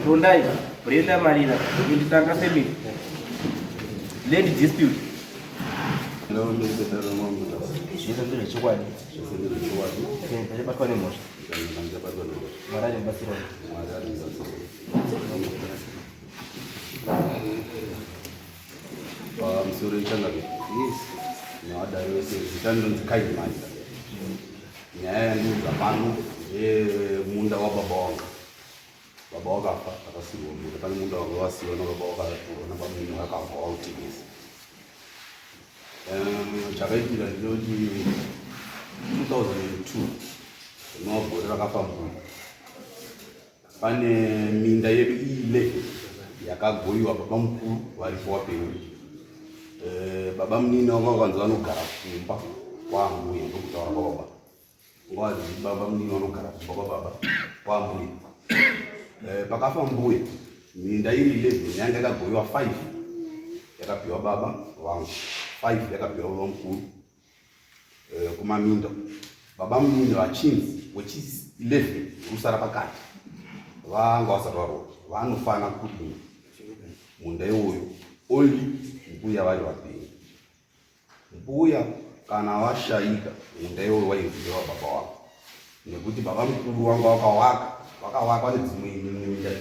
Rondai, Brenda Marina, Militanga Family. Lady dispute. No, Mr. Romano. She's a little chihuahua. She's a little chihuahua. She's a Baconemos. Maradi Basiro. Sorry, yes. No, there is a redundant kind of Zamanu, Munda of Babong. Baboga, the Panamunda of Rossi, and Baboga, and about all things. Charity and Logi 2002. No, Bodrakapam. Pane Minda Ile, Yakagoyu of Bampu, while for Babam Nino Ganzano Garap, Wam, we looked our Boba. Was Babam Nino Garap, Baba, Wam. Pakafam Boy, Minda Ile, Yanga Goya 5. Yakapio Baba, 1, 5, Yakapio Lompu, Kumamindo. Babam Nino are chins, which is 11, Usarapakat. One was a road, one final cooking. Mundeo, only Buya Wapi. Buya Kanawasha Ika, Mundeo way to your Baba. The good Babam Kuruanga Waka is meaning that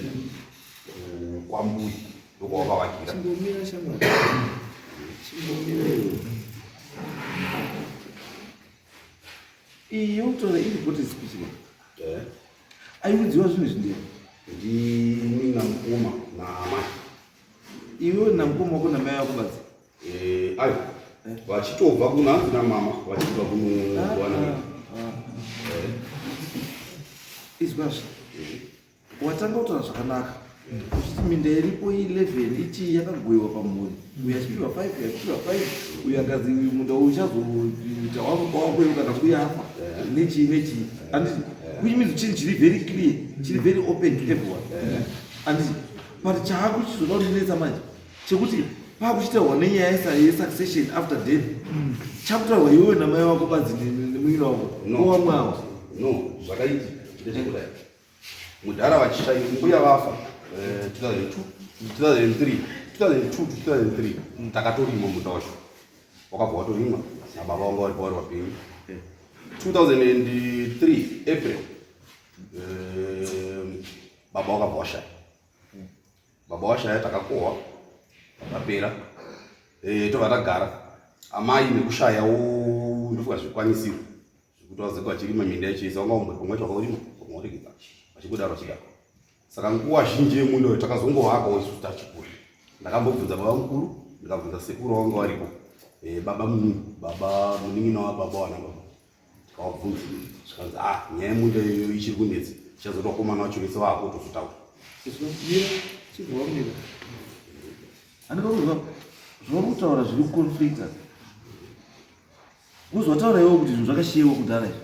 Kwambu to go over You told the input is speaking. I would do as the Ninam Nama. You know, come on, America. I watch it over Mama, watch it over It's worse. What about us, Hanak? Minderi po 11, ichi yaka gwewa pamoja. We are still 5, we are still 5. We are gazi muda uchazo, utawamu kwa kwe ukatakuya hapa. Nechi. And which means chili very clear, chili very open to everyone. And but chahaku should not need a man. Chakuti, Pakusta one year a succession after death. Chapter where you and a man of the middle. No, but I did. Mudara wachishai mbuya wafa 2002 takatori mumutosho wakabva watorima nababa vangu vari pavari vapiri 2003 April baba wakabva washaya takakohwa tapera tobva tagara amai nekushayawo ndofuka zvikwanisiro zvekuti vazenge vachirima minda yechiisa vanga umwe pomwe chakaurima pomwe waregedza achikudaro chidako saka nguva zhinji yemuno takazongohakawo isusu tachikura ndakambobvunza baba mukuru ndikabvunza sekuru vanga varipo baba munin'ina wababa wana baba tikavabvunza zvikanzi nyaya yemunda iyoyo ichiri kunetsa chichazoita vakomana vacho vese vaako tozotaura andikakuziva zvauri kutaura zviri kuconflicta uzotaura iwo kuti zvinhu zvakashiyiwa kudhara izvi.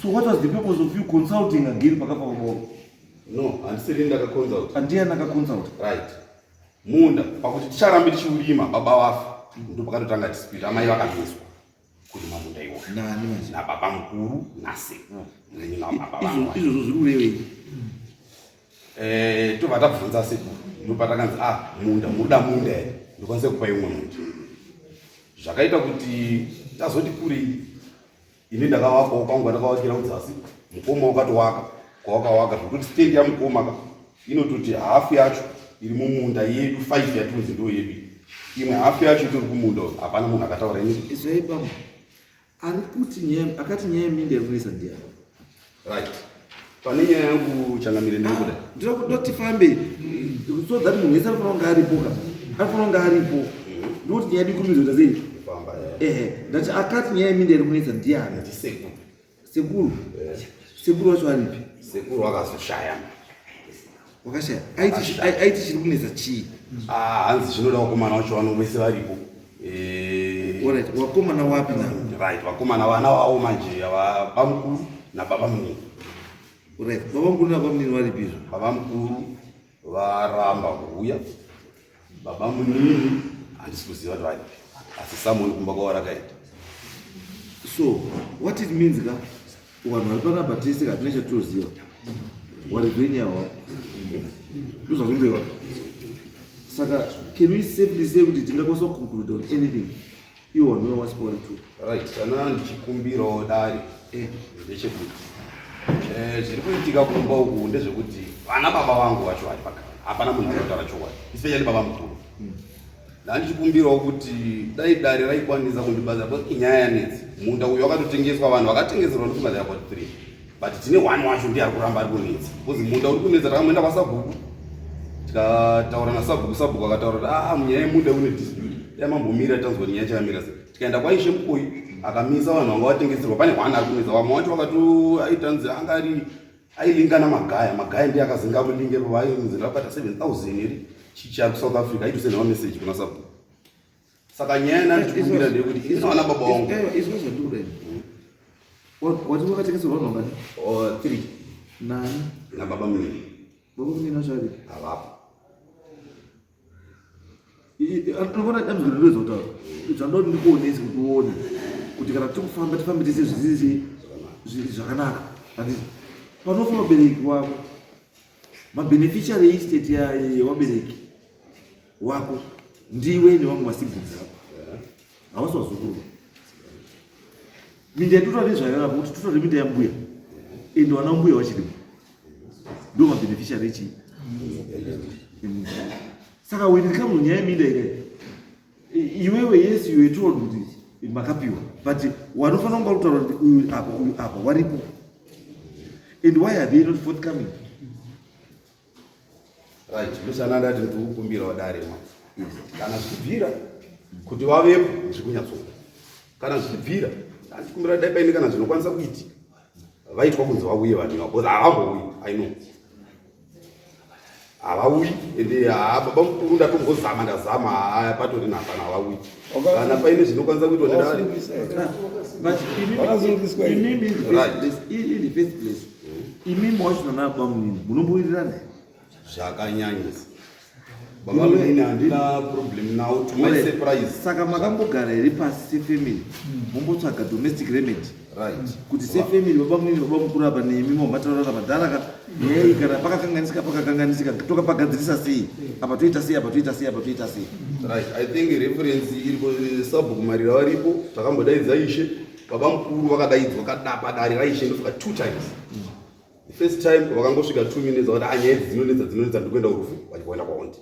So what was the purpose of you consulting again pakafa kwako? No, handisiri ndakaconsult. Andiani akaconsult? Right. Munda pakuti ticharambe tichiurima baba vafa ndo pakatotanga dispute amai vakamiswa kurima munda iwo. Nani manje? Nababa mukuru nasekuru. Nenyina wababa vangu. Izvo zviri kurevei? Tobva tabvunza sekuru ndopatakanzi munda muda munda here ndokwanise kupa imwe munda. Zvakaita kuti tazoti kurei ini ndakavakawo kwangu ndakavakira kudzasi mukoma wakatowaka kwawakawaka zvekuti stendi yamukoma inototi hafu yacho iri mumunda yedu 5 yatunzi ndo yedu imwe hafu yacho itori kumunda hapana munhu akataura ini izvaibama ari kuti akati nyaya yeminda iri kunesa ndiani right pane nyaya yangu changamire ndikuda ndira kuti tifambe so that munhu wese anofanira kunge aripo anofanira kunge aripo ndokuti nyaya yedu ikurumidzota sei ndati akati nyaya yeminda iri kunesa ndiani sekuru wacho aripi sekuru wakazoshaya wakashaya aiti chiri kunesa chii hanzi zvinoda vakomana vacho vano vese varipo vakomana wapi na right vakomana vana vavo manje baba mukuru nababa munini right baba mukuru nababa munini varipizvo baba mukuru varamba kuuya baba munini handisi kuziva kuti varipi asi samoni kumba kwavo rakaita so what it means ka vanhu vari panapa tese katine chatoziva waridhenia wako uzazumbewa. Saka can we safely say kuti tingakwanisa kuconclude on anything iwo wanhu wasipola tu right kana ndichikumbirawo dare ndechekuti zviri kuitika kumba uku ndezvekuti vana baba vangu vacho vari pagara hapana munhu anotaura chokwadi especially baba mukuru. Ndandichikumbirawo kuti dai dare raikwanisa kundibatsira because inyaya yanetsi munda uyu wakatotengeswa vanhu vakatengeserwa ndofunga zvaibva 3 but tine 1 wacho ndiye ari kuramba ari kunetsa because munda uri kunetsa takamboenda kwasabhuku tikataura nasabhuku sabhuku akataura kuti munyaya yemunda une dispute yamambomira tanzwa nyaya chakamira sei tikaenda kwaishe mukoyi akamisa vanhu vanga vatengeserwa pane 1 ari kunetsa vamwe wacho vakato aitanzi anga ari ailingana magaya ndiye akazinga mulinge pavainzira vakata 7,000 iri chicha South Africa aitusendwa message kuna sabhuku. Saka nyaya nandikumbira ndeyekuti izona baba wangu izvozvatureni wati wakatengeserwa vanhu vangani 3 nani nababa mune baba mune zvari avapo anobona dambudziko rinozotaura zvandoti ndikuonesi kuti uone kuti kana tikufamba tifambe tese zvizizi zvakanaka handiti panofa vabereki wako mabeneficiary estate yawabereki wako ndiwe nevamwe masiblings ako havasi vazukuru. Minda yetutora nezvayaka kuti tutora minda yambuya ende wana mbuya wachirimo ndo mabeneficiary echi. Saka when it comes to nyaya yeminda iwewe yes you were told kuti makapiwa but wanofana kunga kutaura kuti uyu apa waripo and why are they not forthcoming? right ndosana ndati ndikukumbira wadare kana zvichibvira kuti vavepo zvikunyatsoa kana zvichibvira ndikumbira dai paine kana zvinokwanisa kuitika vaitwa kunzi vauye vanhu ivavo because havambouyi I know havauyi ende baba mukuru ndatombozama ndazama patori napana havauyi kana paine zvinokwanisa kuitwa nedare in the first place imimi wachonana baba munini munombowirirana zvakanyanyisa baba munini handina problem nawo to my surprise. Saka makambogara here pasi sefamily mombotsvaga domestic remedy right kuti sefamily baba munini baba mukuru apa neimimo mataurana madharaka yei kana pakakanganisika toka pagadzirisa sei apa toita sei apa toita sei apa toita sei. right I think reference iri sabhuku marira varipo takambodaidza ishe baba mukuru vakadaidzwa kadapa dare raishe ndosvika 2 times. The first time vakangosvika 2 minutes vakati anyaya dzinonetsa ndikuenda urufu vachikuenda kwaondi.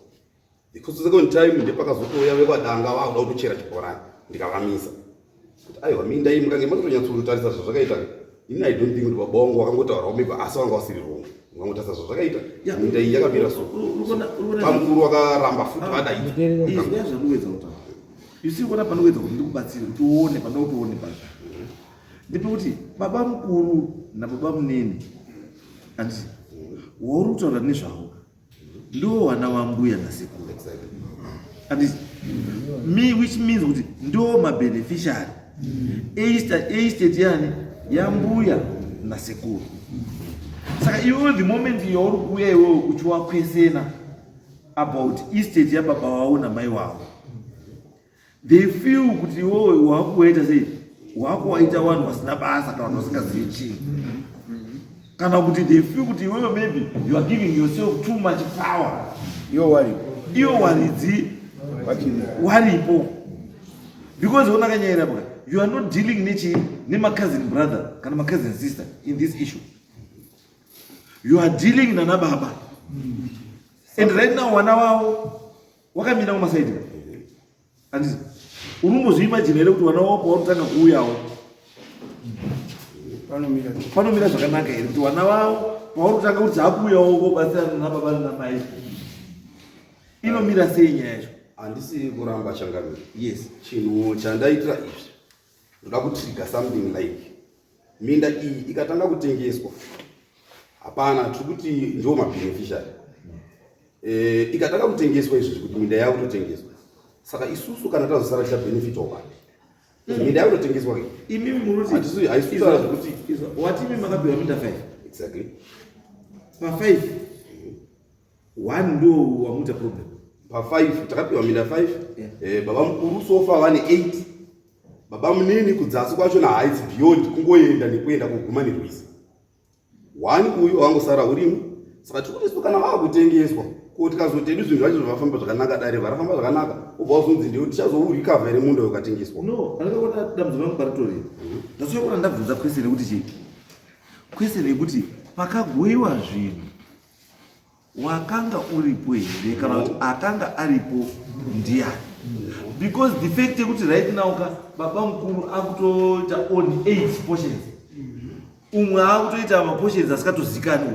The second time ndepakazotouya vekwadanga vakuda kutochera chibhorani ndikavamisa kuti aiwa minda iyi mukange makatonyatsotarisa zvazvakaita ini I don't think kuti baba vangu vakangotaurawo maybe asi vanga vasiri wrong mukangotarisa zvazvakaita minda iyi yakamira so pamukuru vakaramba futi vadaidzwa zvamuwedza kutaura isi kuona panowedza kuti ndikubatsire kuti uone panoutoone pazvo ndepekuti baba mukuru nababa munini handiti wauri kutaura nezvavo ndo wana wambuya nasekuru handiti me which means kuti ndo mabeneficiary estate yani yambuya nasekuru. Saka iwe the moment yauri kuuya iwewe uchiwakwesena about estate yababa wavo namai wavo they feel kuti iwewe wakuwaita sei wakuwaita vanhu vasina basa kana vanhu vasingazivi chinhu kana kuti they feel kuti iwewe maybe you are giving yourself too much power iyo waridzi waripo because unakanyayira you are not dealing nema cousin brother kana ma cousin sister in this issue you are dealing nana baba and right now wana wavo wakamira kumasaidi handiti unombozviimagine here kuti wana wavo pawarutanga kuuyawo panomira zvakanaka here kuti wana wavo pawarutanga kuti akuuyawo kobatsirana nababa nanamai inomira sei nyaya yacho? handisi kuramba changamira. Yes, chinhu chandaitira izvi ndoda kutriga something like minda iyi ikatanga kutengeswa hapana tiri kuti ndo mabeneficiary ikatanga kutengeswa izvi kuti minda yavo totengeswa saka isusu kana tazosara tichabenefita wakati minda yavo totengeswa imimi muruti haisutaura zvekuti wati imi makabhera minda 5 exactly pa 5 1 ndo wamuita problem pa5 takapiwa minda 5 baba mukuru sofa vane 8 baba munini kudzasi kwacho nahaisi beyond kungoenda nekuenda kuguma nerwisa 1 uyu wangosara urimo saka tikuti kana vakutengeswa kuti kazotedi zvinhu zvacho zvavafamba zvakanaka dare varafamba zvakanaka ubva uzonzi ndio tichazourikavha ere munda ukatengeswa. No, andakaona dambudziko rangu paritori. Ndasokuona ndabvunza question yekuti chii? Question yekuti pakagoyiwa zvinhu wakanga uripo here kana kuti akanga aripo ndiani? Because the fact yekuti right now baba mukuru akutoita on 8 portions. Umwe akutoita maportions asikatozikani.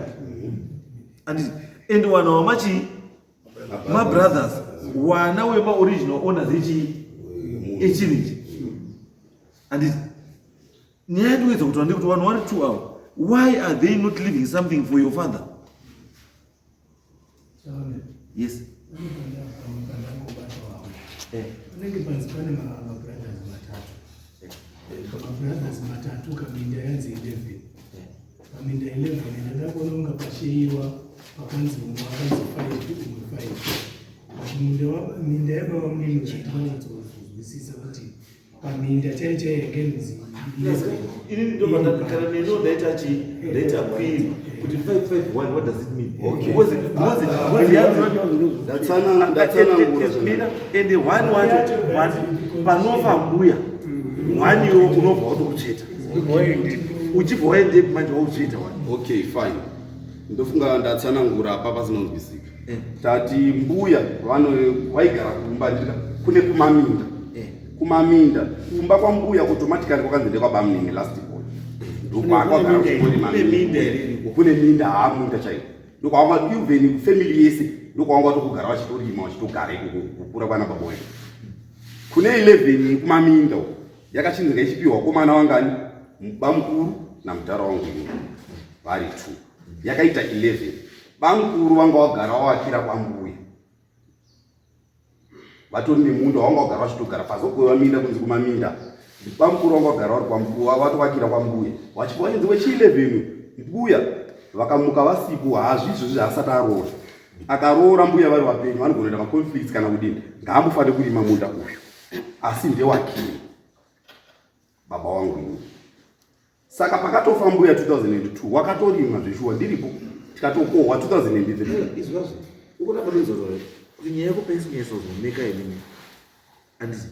And wana wamachi my brothers wana wema original owners echi. And nyayatuwedza kuti wande kuti vanhu vari 2 hours. Why are they not leaving something for your father? Yes. Kaminda yanzi 11. Kaminda 11 ndakona pashiwa pakanzi mwakanzi 5. Minda yaba wamini chitwanzozwisisa kuti kaminda chaiche against ini ndo mandakana neno data queen kuti 551 what does it mean? Okay. Was and the one panofa mbuya one yo unobva watokucheta uchibva waende manje waucheta one. Okay, fine. Ndofunga ndatsanangura apa pasinonzwisika. Tati mbuya waigara kumba kune kumaminda. Kumaminda kumba kwa mbuya automatically kwakanzi ndekwabamunenge last born. Ndokwakagara kune minda haamunda chaipo. Ndokwanga even family yese ndokwanga watokugara vachitorima vachitogara kukura kwana baba wedu. Kune 11 kumaminda yakachinzika ichipiwa wakomana wangani bamukuru namutara wangu vari 2 yakaita 11. Bamukuru vanga wagara wavakira kwambuya vatori nemunda wanga wagara vachitogara pazogoiwa minda kunzi kumaminda. Bamukuru vanga wagara vari kwambuya vatovakira kwambuya vachipiwa nyenzi wechi 11 mbuya vakamuka vasipo hazvizvo zvaasati aroora akaroora mbuya vari vapenyu vanogonoita maconflicts kana kudini ngaambofanire kurima munda uyu asi ndewakini baba wangu ini. Saka pakatofa mbuya 2002 wakatorima zveshuwa ndiripo tikatokohwa 2003. Izvazvo ukona banoizwa zvaro kuti nyaya yekupesinyeso zvinoneka inini handisi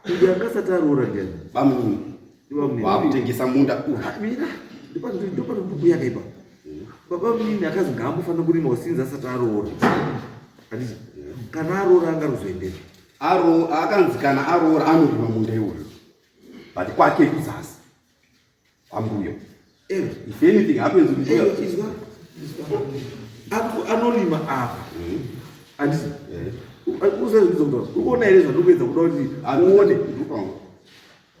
kuti angasati aroora ndiani bamuni vakutengesa munda mina ndopano mbuya kaipa baba munini akazi ngaambofanira kurima usinzi asati aroora handisi kana aroora angaruzoendera akanzi kana aroora anorima munda iwoyo but kwake kuzasi kwambuya. If anything happens with you anorima apa handisi uona here zvandopedza kuda kuti uone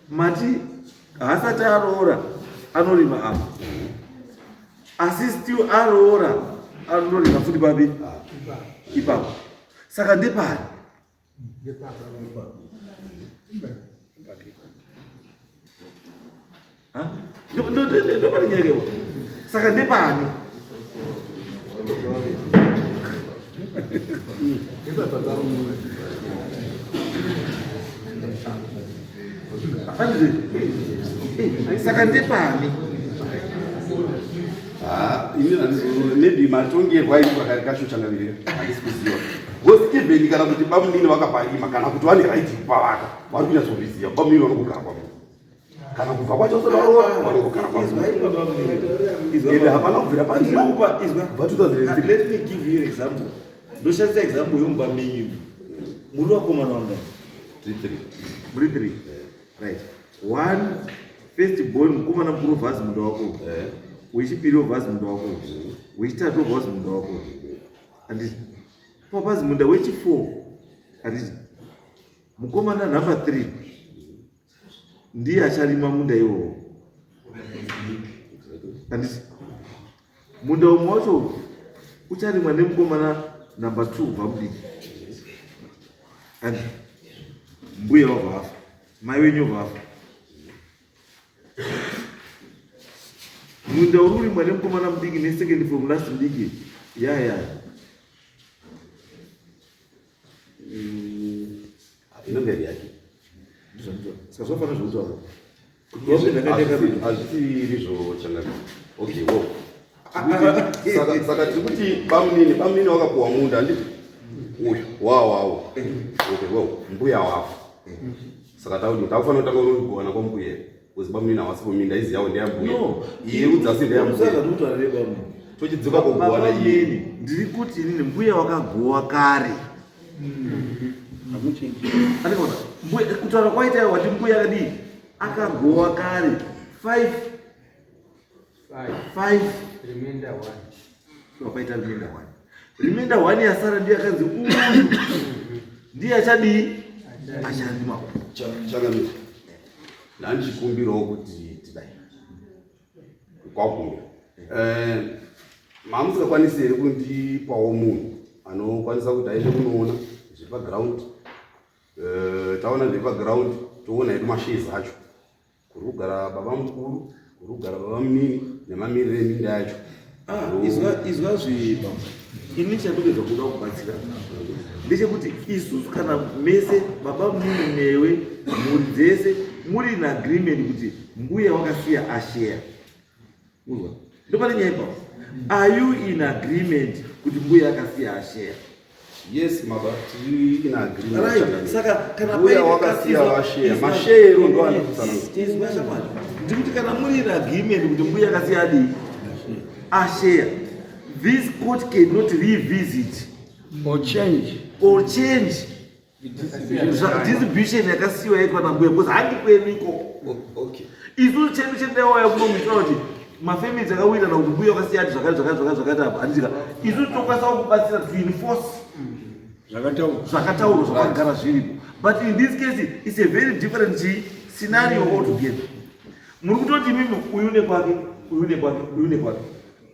mati haasati aroora anorima apa asi still aroora anorima futi babi ipapo saka ndepani ndopani nyekewa saka ndepani saka ndepani maybe matongerwa iri pakari kacho changavirira handisi kuziva because even kana kuti bamunini vakaparima kana kuti vane right kupavaka vari kunyatsoviziva bamunini vanogogara kwavo kana kubva kwacho vanogogara kwavo ende hapana kubvira paipa izwa. Let me give you an example. Ndoshandisa example yomubaminyu muri vakomana vangani 3 right. One first born mukomana mukuru vhazi munda wako wechipiri wovhazi munda wako wechitatu wovhazi munda wako handiti pavhazi munda wechi4 handiti mukomana number 3 ndiye acharima munda iwowo handiti munda umwe wacho ucharimwa nemukomana number 2 vamudiki and mbuya wabvafa mai wenyu wabvafa munda ururimwa nemukomana mudiki nesecond from last mudiki yaya inongeri yake saka zvafanira zvokutaura hazvisiri zvo changa okay wo Saka tikuti bamunini wakapuwa munda nditi uyu wawawo mbuya wafu saka taudi takufanira kutanga unogona kwambuya kuzi bamunini awasipo minda izi yawo ndeyambuya iye udzasi ndeyambuya tochidzika kugowana iye ndiri kuti inini mbuya wakagowa kare atikona kutaura kwaita wati mbuya akadii akagowa kare 5 wakaita remainder 1 yasara ndiye akanzi uyu ndiye achadii acharima chakamira ndandichikumbirawo kuti tidai kwakumira mamusingakwanisi here kundipawo munhu anokwanisa kuti aende kunoona zviri paground taona zviri paground toona hedu mashezi acho kuri kugara baba mukuru kuri kugara baba munini nemamirire eminda yacho izwa zvipa ini chandogeza kuda kubatsira ndechekuti isusu kana mese baba munini newe mhuri dzese muri in agreement kuti mbuya wakasiya ashare uzwa ndopane nyaya ipapo are you in agreement kuti mbuya akasiya ashare yes maba tiri in agreement right saka kana mbuya wakasiya ashare mashero ndo anokusana ndikuti kana muri in agreement kuti mbuya akasiya adi ashare this court cannot revisit or change distribution yakasiyiwa yaitwa nambuya because handikweniko okay isusu chedu chendewaya kunomita kuti mafamilies akawirana kuti mbuya wakasiya ati zvakati apa handika isusu tokwanisa kubatsira to enforce zvakataurwa zvakagara zviripo but in this case it's a very different scenario altogether. Muri kutoti mimi uyu nekwake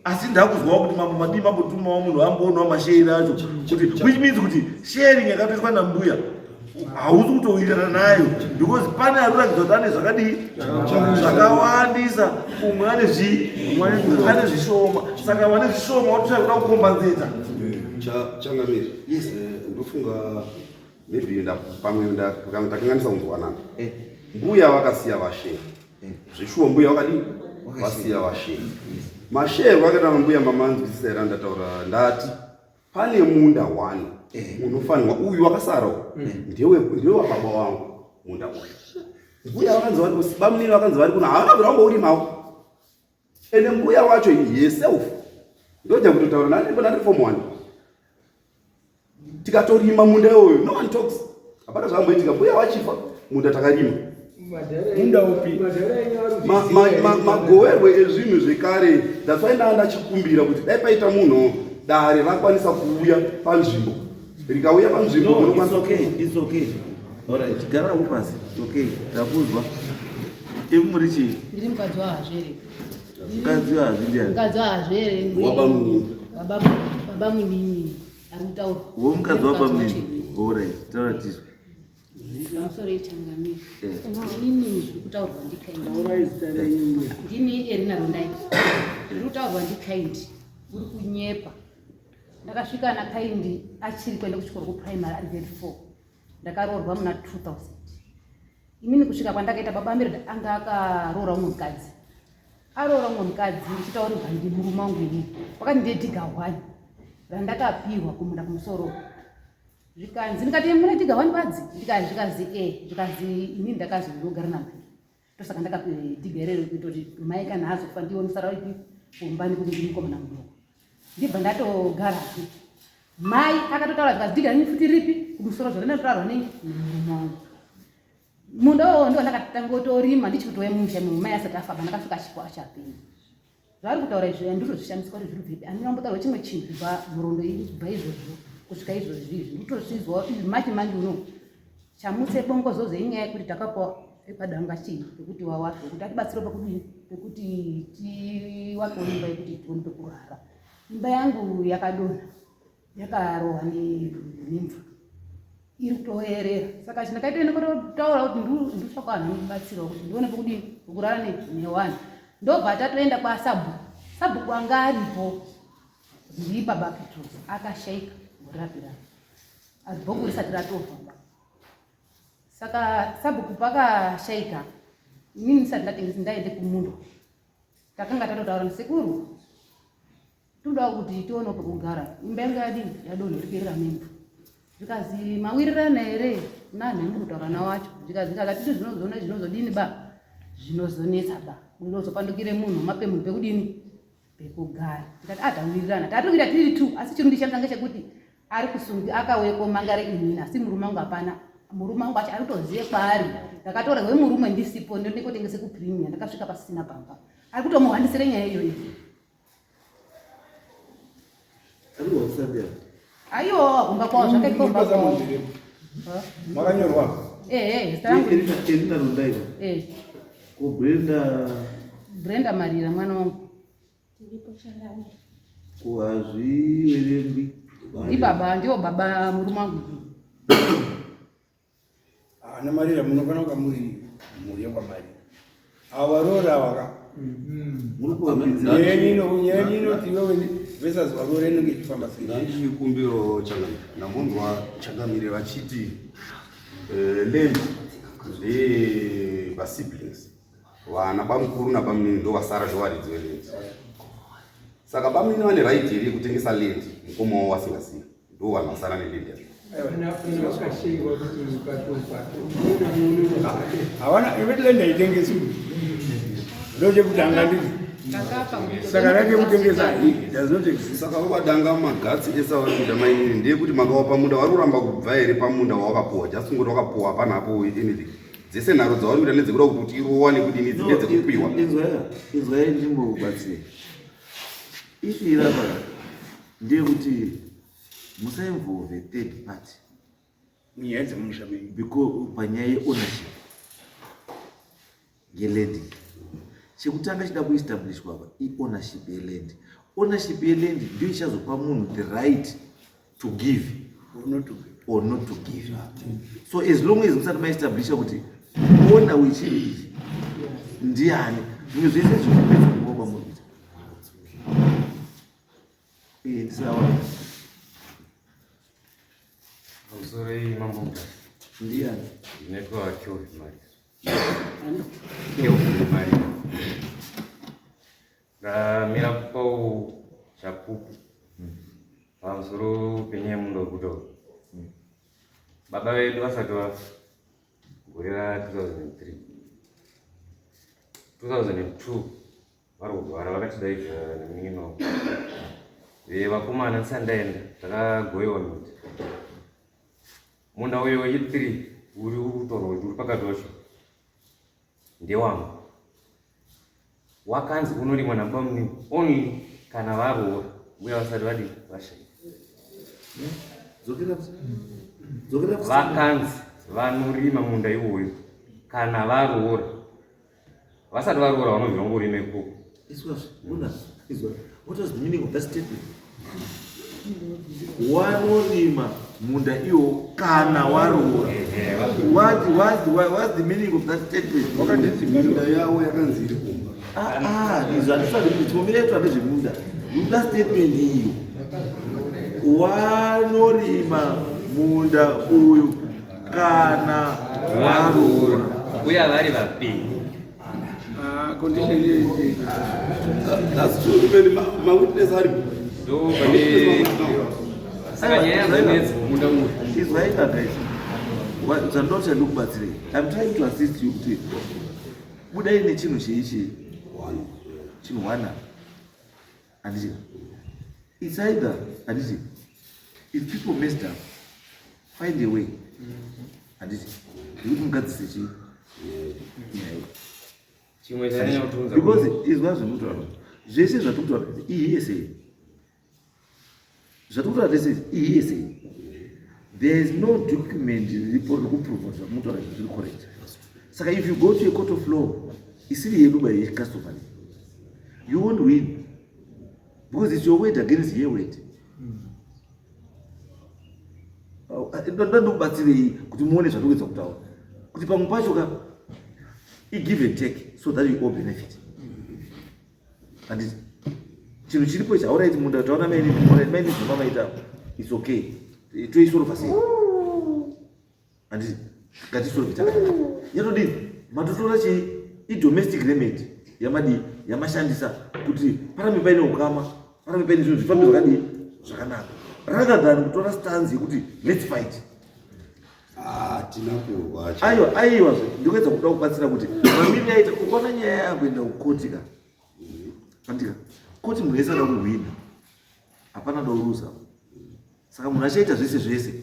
asi ndakuzwawo kuti mambo madii mambotumawo munhu amboonawo mashare acho kuti which means kuti sharing yakatoitwa nambuya hauzi kutowirirana nayo because pane arikuratidza kuti ane zvakadii zvakawandisa umwe ane zvishoma saka vane zvishoma watosai kuda kukombanzeta changamiri ndofunga maybe pamwe ndakanganisa kunzwanana mbuya vakasiya vashere zvishuwa mbuya vakadii vasiya vashere mashere vakaita mambuya mamanzwisisa here andataura ndati pane munda 1 unofanirwa uyu wakasarawo ndewe wababa wangu munda uyu mbuya vakanzi vari bamunini vakanzi vari kuno havana bvira vambourimawo ende mbuya wacho yeself ndoja kutotaura nandiri form 1 tikatorima munda iwoyo no one talks hapana zvamboitika mbuya wachifa munda takarima munda upi magoverwe ezvinhu zvekare that's why ndachikumbira kuti dai paita munhu dare rakwanisa kuuya panzvimbo rikauya panzvimbo it's okay alright gara upasi okay ndakuzwa imuri chii ndiri mukadzi wahazvere mukadzi wahazvere baba munini ari kutaura wo mukadzi wapamunini alright taura tizwa pamusoro yechangamiri inini zviri kutaurwa ndikaindi ndini erina rondai zviri kutaurwa ndikaindi uri kunyepa ndakasvika nakaindi achiri kuenda kuchikoro kuprimary ari grade 4 ndakaroorwa muna 2000 inini kusvika kwandakaita baba amiri anga akaroora umwe mukadzi aroora umwe mukadzi ndichitaurirwa ndimurume wangu ini wakati ndedhiga 1 randakapihwa kumunda kumusoro zvikanzi ndikati mune dhiga 1 badzi zvikazi ini ndakazi ndogara namai ndosaka ndakapiwa dhiga irero kuti mai kana azofa ndionisara ipi kumbani kuti ndiri mukomana mudoko ndibva ndatogara mai akatotaura zvikazi dhiga rini futi ripi kumusoro zvarinatotaurwa nengi nemurume wangu munda wowo ndo ndakatangotorima ndichikutowe mumusha mai asati afa ndakasvika chipo achapinda zvari kutaura izvo nditozvishandiswa kuti zviri bvepi andinambotaura chimwe chinhu zvibva murondo ibva izvozvo kusvika izvozvizvi nditozvizwa mati manje uno chamutse bongozo zenyaya yekuti takapawo epadanga chii pekuti wawapo kuti atibatsire pakudini pekuti tiwakewo imba yekuti tione pekurara imba yangu yakadonha yakarohwa nemvura iri kutoerera saka chandakaita ine kutotaura kuti nditsvaka vanhu vanondibatsirawo kuti ndione pekudini pekurara nehwani ndobva tatoenda kwasabhuku anga aripo ndiri baba Petros akashaika murapira azibhuku risati ratorwa saka sabhuku pakashaika inini ndisati ndaende kumundo takanga tatotaura nesekuru toda kuti tione pekugara imba yangu yadini yadonhorera mimba zvikazi mawirirana here nani mukutaura nawo wacho zvikazi kakati zvinozoona zvinozodini ba zvinozonetsa ba unozopandukire munhu mape munhu pekudini pekugara tikati atawirirana tatokira tiri tu asi chinondishamisa ngechekuti ari kusungi akaweko mangare inini asi murume wangu hapana murume wangu acho ari kutoziye kwaari ndakatora wemurume ndisipo ndikotengese kupremier ndakasvika pasisina pamba ari kutomuhandisire nyaya iyoyi aiwa kumba kwao zvakaikomba kwao makanyorwa erina rundaira ko Brenda Marira mwana wangu ko hazviverengwi ndiwo baba murume wangu ana Marira munofana kuva muri mhuri yakwaMarira avarora vaka nyaya inoti iwewe versus varore inenge ichifamba sei. Ndachikumbiro namunzwa Changamire vachiti land ndevasiblings vana bamukuru nabamini ndo vasara zvowaridzi veland saka bamini vane right here yekutengesa land mukoma wavo vasingazivi ndo vanhu vasara neland yacho havana iveti land haitengeswi ndochekutanga ndii saka rake kutengesa does not exist. Saka vakadanga magatsi esavarikuita mainini ndeyekuti makawapa munda vari kuramba kubva here pamunda wawakapuwa just kungoti wakapuwa hapana hapo anything dzese nharo dzavari kuita nedzekuda kuti irowane kudini dzine dzekupiwa inzwai ndimbokubatsira ifi irapa ndeyekuti musainvolve third party nyaya dzemumusha menyu because panyaya yeownership yeland chekutanga chida kuestablishwa apa ownership yeland. Ownership yeland ndio ichazopa munhu the right to give or not to give. So as long as musati maestablisha kuti owner wechiri ichi ndiani zvimwe zvese zvinopedza kuomba munhu ndisawa Sorry, mambo. ndiani Inaitwa Kelvin Maria. Kelvin Maria. Mira pau chapupu. Pamusoro penyaya mundo kuto. Baba vedu vasati vagorera 2003. 2002 vari kugara vakatidaidza neminino. Vakomana ndisandaenda takagoyiwa miti. Munda uyo wechi3 uri kutorwa kuti uri pakati wacho ndewangu wakanzi unorimwa nabamuni only kana varoora uya vasati vadi vashaika vakanzi vanorima munda iwoyo kana varoora vasati varoora vanobva ngorima ikoko. What was the meaning of that statement? Wanorima munda iwo kana waroora. What's the meaning of that statement? munda yavo yakanzi iri kumba izvo handisati kuti timomireitwa nezvemunda that statement iyo wanorima munda uyu kana waroora uya vari vapenyu condition that's true even mawitness ari ndo pane saka nyaya dzinedzi munda uyu izvaita guys zvandoti ndikubatsirei I'm trying to assist you kuti budai nechinhu cheichi chinhu wana handiti it's either handiti if people messed up find a way handiti ndikuti mugadzise chii chimwe chanyanya kutunza because izwa zvemutaura zvese zvatikutaura ESA zvatikutaura tese ESA there is no document report rekuprova zvamutaura zviri correct. Saka if you go to a court of law isiri yedu by customary you won't win because it's your word against your word. Ndokubatsirei kuti muone zvatikuedza kutaura kuti pamwe pacho ka give and take so that you all benefit. And chinhu chiripo ichi alright munda taona maini zvamamaita it's okay toisolva sei and ngatisolve takadai yatodini matotora chi domestic remedy yamashandisa kuti parambe paine ukama Ana pepeni zvinhu zvifambe zvakadii zvakanaka. Rather than kutora stance yekuti let's fight. Tinakurwa. Aiwa ndikuedza kuda kubatsira kuti mamini aita ukaona nyaya yakuenda kukoti ka. Andika. Koti munhu wese anoda kuwina. Hapana dorusa. Saka munhu achaita zvese.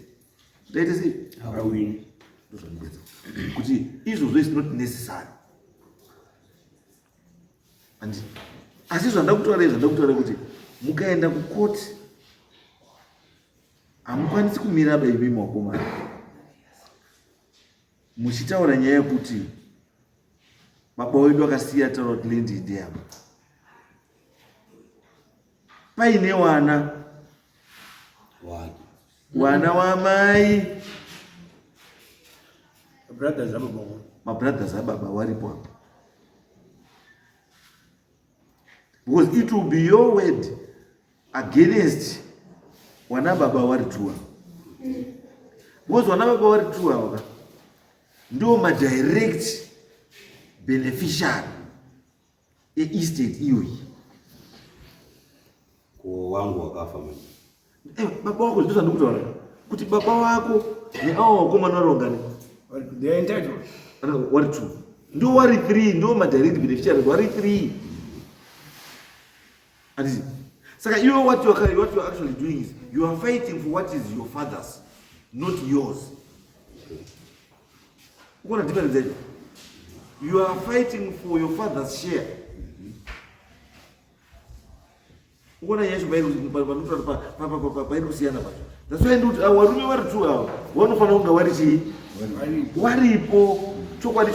Ndaite sei? Awini. Ndozvandibvunza. Kuti izvozvo is not necessary. Asi zvandakutaura kuti mukaenda kukoti hamukwanisi kumira baby makomana muchitaura nyaya yekuti baba wedu akasiya taura kuti lendi ndeyamo paine wana wamai mabrothers ababa waripo apo. Because it will be your word against wana baba wari tuwa. Because wana baba wari tuwa waka ndio ma direct beneficiary estate iyoyi. Kwa wangu wakafa mimi. Baba wako ndio ndikutaura kuti baba wako ni hao wakomana rongani. They are entitled. Wari 2. Ndio wari 3 ndio ma direct beneficiary wari 3. And saka what you are actually doing is you are fighting for what is your father's, not yours. What difference is that? You are fighting for your father's share. That's why warume vari 2 ava vanofanira kunge vari chii waripo chokwadi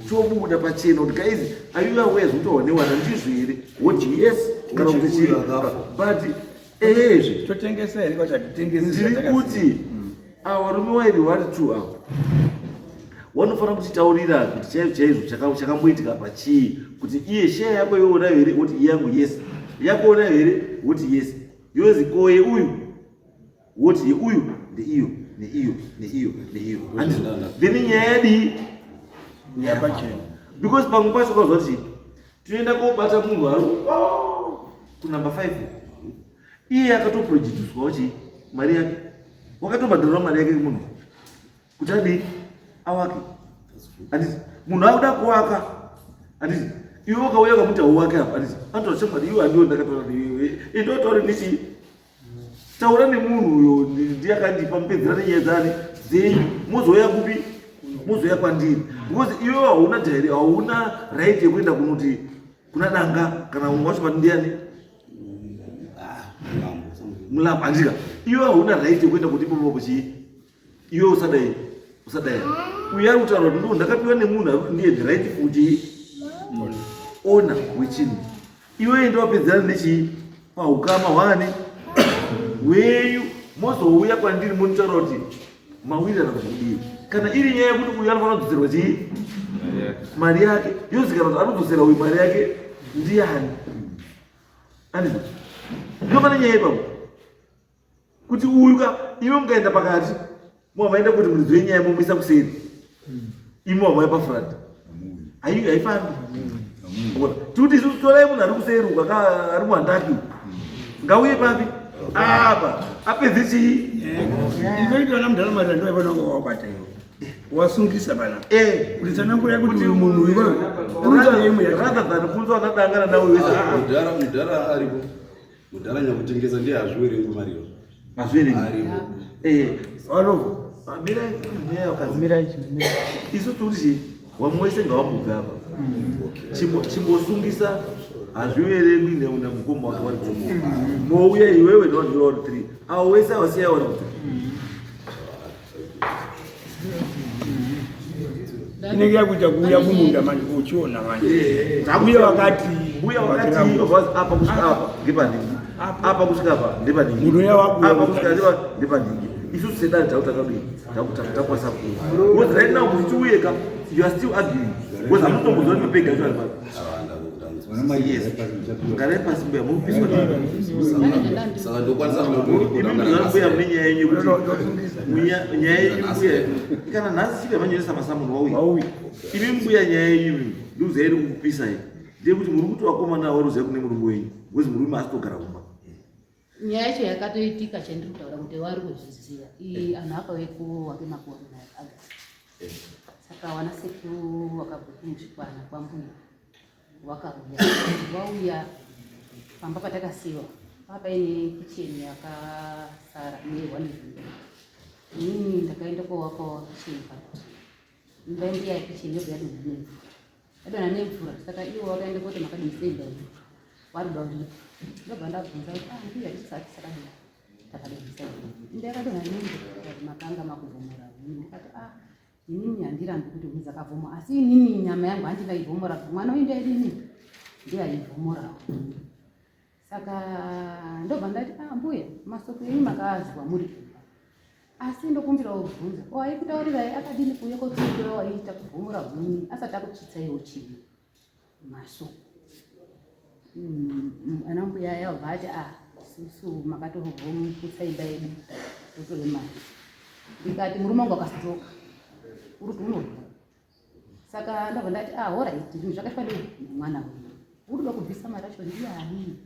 chobuda pachena kuti guys are you aware zvekuti wanewana ndizvo here what yes kana kuti chii but ezve totengesa here kuti atitengesi ndiri kuti ava varume vairi vari 2 ava vanofanira kutitaurira kuti chaizvo chakamboitika pachii kuti iye sheya yako yoonayo here kuti iyangu yes yakoona here kuti yes yozi koye uyu woti uyu ndeiyo neiyo then nyadi yapachena because pamwe pacho kwazva kuti tinoenda kobata munhu ari kunamba 5 iye akatoprojuduswa wachi mari yake wakatobhadharwa mari yake munhu kuti adii awake anditi munhu akuda kuwaka anditi iwe wakauya kamuti hauwake apa anditi anotora chemwadi iwe handiwo ndakataura neiwe indotaure ndichi taura nemunhu uyo ndiyakandipa mupedzera nenyaya dzani dzenyu mozoya kupi mozoya kwandiri because iwe hauna right yekuenda kunoti kuna danga kana umwe wacho pati ndiani mulamba andika iwe hauna right yekuenda kuti ipopo chii iwe usadai uyo ari kutaura kuti ndo ndakapiwa nemunhu ari kuti ndiye the right kuti ona wechinhu iwe enda wapedzerana nechii paukama hwane wenyu mozouya kwandiri munitaura kuti mawirirana kuzvidii kana iri nyaya yekuti uyu anofanira kudzoserwa chii mari yake yozikana kuti anodzosera uyu mari yake ndiani andizvo ndopane nyaya ipapo kuti uyu iwe mukaenda pakati mwamaenda kuti muridzi wenyaya momuisa kuseri imi wamauya pafurati haifambi tikuti isusu torai munhu ari kuseri uku ari muhandaki ngauye papi apa apedze chii izoitona mudharamadha ndo ivanonga wabata iwo wasungisa bana kuti tsanangura kuti uyu munhu uyu rather than kunzwa anadangana nawe wese mudhara aripo mudhara nyakutengesa ndiye hazviwerengu mariyo mazviwerengu wanovo isu tikuti wamwe wese ngawambobva apa chimbosungisa hazviverengwi nemukoma wake wari mouya iwewe ndawadzura wari 3 avo wese avasiya wari kuti inenge yakuita kuuya kumunda manje uchiona manje uya wakati apa kusvika apa ndepaningi apa kusvika apa ndepaningi munhu apa kusvika ndepaningi isusu sedari tautakadii takwasa kuwa because right now muchichiuyeka you are still arguing because hamutombozwa kuti mapega acho ari papa ngare pasi mbuya mupiswa saka ndokwanisa mbuya mune nyaya yenyu kuti nyaya yenyu mbuya kana nhasi chike manyeresa masamunhu wauya imi mbuya nyaya yenyu ndiuzairi kukupisa iyi ndeye kuti muri kuti wakomana waruziva kune murungu wenyu wezi murume asitogara kumba. Nyaya yacho yakatoitika chandiri kutaura kuti wari kuzviziva iyi anhu akauyeku wake makore August. Saka wana sekuru wakabva kumusvikwana kwambuya wakauya wauya pamba patakasiyiwa papaine kicheni yakasara ne1 inini ndakaenda kowakawo kicheni pakuti imba yangu ya kicheni yobva yadonha nemvura saka iwo wakaenda kuti makadonhesa imba iyi warida uripo ndobva ndabvunza kuti mbuya tisati sakadini takadonhesa imba yakadonha nemvura makanga makuvhomora ndikati inini handirambi kuti huni dzakavhomora asi inini nyama yangu handingaivhomora mwana uinda idini ndiyaivhomorawo. Saka ndobva ndati mbuya masoko enyu makaazwa muri asi ndokumbirawo kubvunza waikutaurirai akadini kuuya kotsiura waiita kuvhomora huni asati akuchitsaiwo chii masoko. Ana mbuya yabva ati susu makatokutsai yedu totore mari. Ndikati murume wangu akasitoka uri kunorwa. Saka ndabva ndati alright zvinhu zvakafanira mwana wedu urikuda kubvisa mari acho ndiyani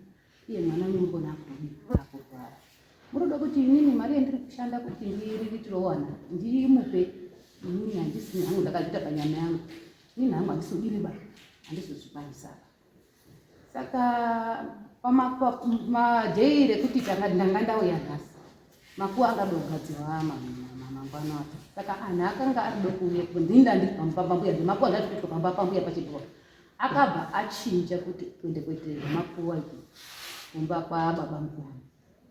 iye mwana unombona kurwara muroda kuti inini mari yandiri kushanda kuti ndiriitirowana ndimupe inini handisi hangu ndakazviita panyama yangu inini hangu handisodini ba handizozvikwanisa. Saka pamajei rekuti ndanga ndauya nhasi makuwa angadogadzirwa mangwana acho. Saka anhu akanga arida kuuya ndinda ndiri pambuya ndemakuwa ndati kuti pamba pambuya pachibhora akabva achinja kuti twende kwete makuwa kumba kwababa mukuru.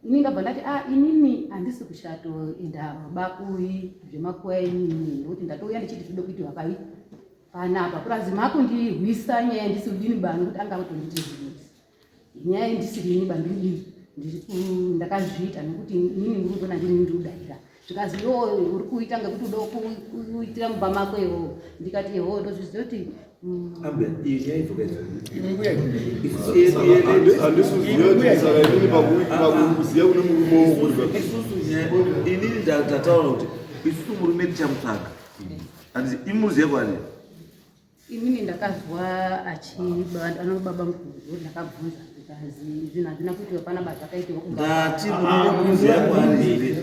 Inini ndabva ndati inini handisi kushatoenda bakui zvemakuwa inini ndokuti ndatouya ndichiti zvide kuiti wakai panapa kurazima kundirwisa nyaya ndisi kudini bani kuti anga kutonditi zvinoti nyaya ndisirini bandini ndakazviita nekuti inini muri kuona ndini ndiudahira zvikazi uri kuita ngekuti uda kuitira mumba mako iwo ndikati yeho ndozviziva kuti inini ndataura kuti isusu murume tichamutsvaga handisi imuzive kwani inini ndakazwa anobaba mukuru ndakabvunza ndikazi zvinhu hazvina kuitiwa pana basa akaitiwa ndati murume kwani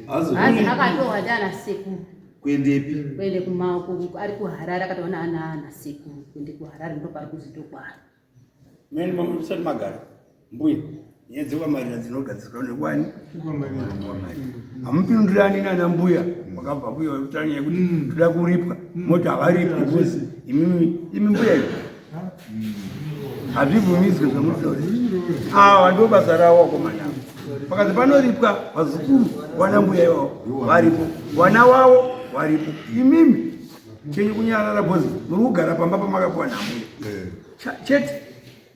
hazi akatohwa ndiana sekuru kuendepi kuende kumako ari kuharare akataona ana sekuru kuende kuharare ndopari kuzitokwara mene mamusati magara mbuya nyaya dzekwamarira dzinogadzirwa nekwani hamupindurani nana mbuya wakabva mbuya wekutanya yekuti toda kuripwa moti havaripwi kuzi imi mbuya hazvibvumidzwe zvamutauri ava ndo basa ravo wakomanavo pakazi panoripwa vazukuru wana mbuya ivavo varipo wana wavo varipo imimi chenyu kunyarara bhozi muri kugara pamba pamakapiwa nambuya chete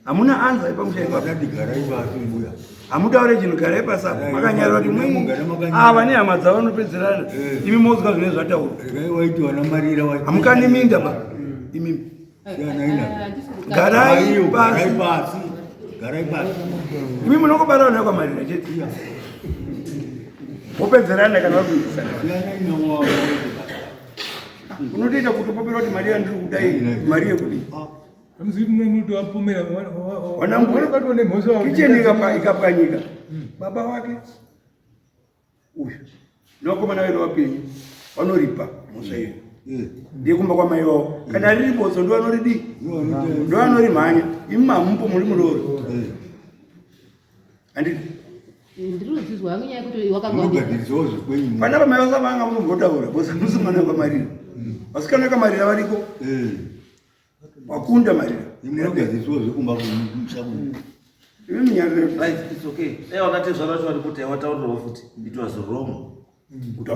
hamuna anza ipamushaimbuya hamutaure chinhu garai pasako makanyarwa kuti ava nehama dzavo nopedzerana imi mozwa zvine zvataurwa hamukaniminda ba imimi garai pasi imi munongobarawo nakwamarira chete wopedzerana kana vakuisana unotoita kuti upopera kuti mari yandiri kudai mari yekudii kicheni ikapwanyika baba wake uyu newakomana wenu wapenyu vanoripa musa iyo ndiyekumba kwamai wavo kana riri boso ndovanoridi ndovanorimhanya imi mamupo muri murori handiti ndiriudzizwa hangu nyaya yekuti wakanga pana pamai vasa vanga munombotaura bosa musimana kwamarira vasikana kamarira variko wakunda marira wakatezvaracho kuti wataurirawo futi it was wrong kuti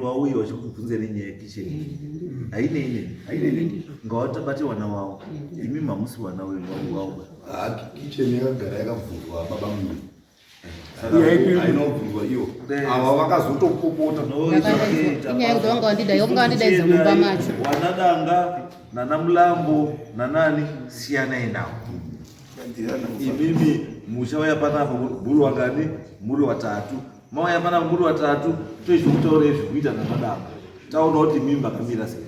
wauye wachikubvunze nenyaya yekicheni haine ngawatabate wana wavo imi mamusi wana wavo kicheni yakagara yakabvunzwa baba mumwe ainobvunzwa iwo ava vakazotopopota inyaya yekuti wanga wandidaidza mumba macho wanadanga nana mulambo nanani siyanai navo imimi muchauya panapa muri wangani muri watatu mauya panapa muri watatu toizvokutaurei zvekuita namadanga taona kuti mimba kamira sei